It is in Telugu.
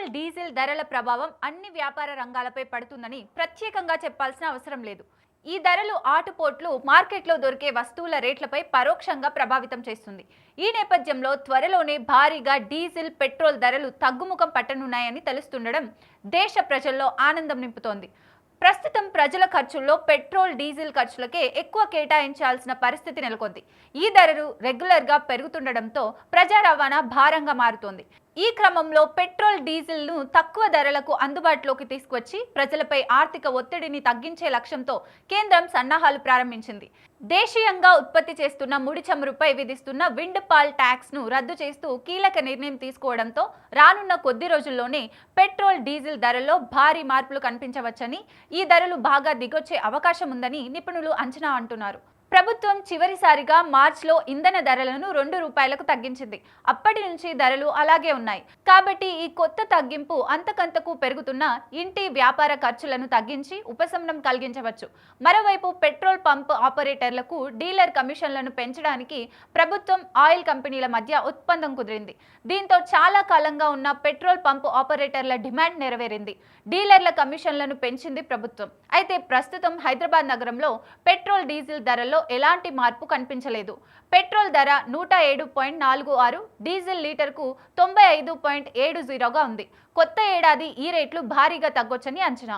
పెట్రోల్, డీజిల్ ధరల ప్రభావం అన్ని వ్యాపార రంగాలపై పడుతుందని ప్రత్యేకంగా చెప్పాల్సిన అవసరం లేదు. ఈ ధరలు ఆటుపోట్లు మార్కెట్లో దొరికే వస్తువుల రేట్లపై పరోక్షంగా ప్రభావితం చేస్తుంది. ఈ నేపథ్యంలో త్వరలోనే భారీగా డీజిల్, పెట్రోల్ ధరలు తగ్గుముఖం పట్టనున్నాయని తెలుస్తుండడం దేశ ప్రజల్లో ఆనందం నింపుతోంది. ప్రస్తుతం ప్రజల ఖర్చుల్లో పెట్రోల్, డీజిల్ ఖర్చులకే ఎక్కువ కేటాయించాల్సిన పరిస్థితి నెలకొంది. ఈ ధరలు రెగ్యులర్గా పెరుగుతుండటంతో ప్రజా రవాణా భారంగా మారుతోంది. ఈ క్రమంలో పెట్రోల్, డీజిల్ను తక్కువ ధరలకు అందుబాటులోకి తీసుకువచ్చి ప్రజలపై ఆర్థిక ఒత్తిడిని తగ్గించే లక్ష్యంతో కేంద్రం సన్నాహాలు ప్రారంభించింది. దేశీయంగా ఉత్పత్తి చేస్తున్న ముడి చమురుపై విధిస్తున్న విండ్ ఫాల్ ట్యాక్స్ను రద్దు చేస్తూ కీలక నిర్ణయం తీసుకోవడంతో రానున్న కొద్ది రోజుల్లోనే పెట్రోల్, డీజిల్ ధరల్లో భారీ మార్పులు కనిపించవచ్చని, ఈ ధరలు బాగా దిగొచ్చే అవకాశం ఉందని నిపుణులు అంచనా అంటున్నారు. ప్రభుత్వం చివరిసారిగా మార్చిలో ఇంధన ధరలను ₹2కు తగ్గించింది. అప్పటి నుంచి ధరలు అలాగే ఉన్నాయి. కాబట్టి ఈ కొత్త తగ్గింపు అంతకంతకు పెరుగుతున్న ఇంటి వ్యాపార ఖర్చులను తగ్గించి ఉపశమనం కలిగించవచ్చు. మరోవైపు పెట్రోల్ పంప్ ఆపరేటర్లకు డీలర్ కమిషన్లను పెంచడానికి ప్రభుత్వం, ఆయిల్ కంపెనీల మధ్య ఒప్పందం కుదిరింది. దీంతో చాలా కాలంగా ఉన్న పెట్రోల్ పంప్ ఆపరేటర్ల డిమాండ్ నెరవేరింది. డీలర్ల కమిషన్లను పెంచింది ప్రభుత్వం. అయితే ప్రస్తుతం హైదరాబాద్ నగరంలో పెట్రోల్, డీజిల్ ధరల్లో ఎలాంటి మార్పు కనిపించలేదు. పెట్రోల్ ధర 107.46, డీజిల్ లీటర్కు 95.70గా ఉంది. కొత్త ఏడాది ఈ రేట్లు భారీగా తగ్గొచ్చని అంచనా.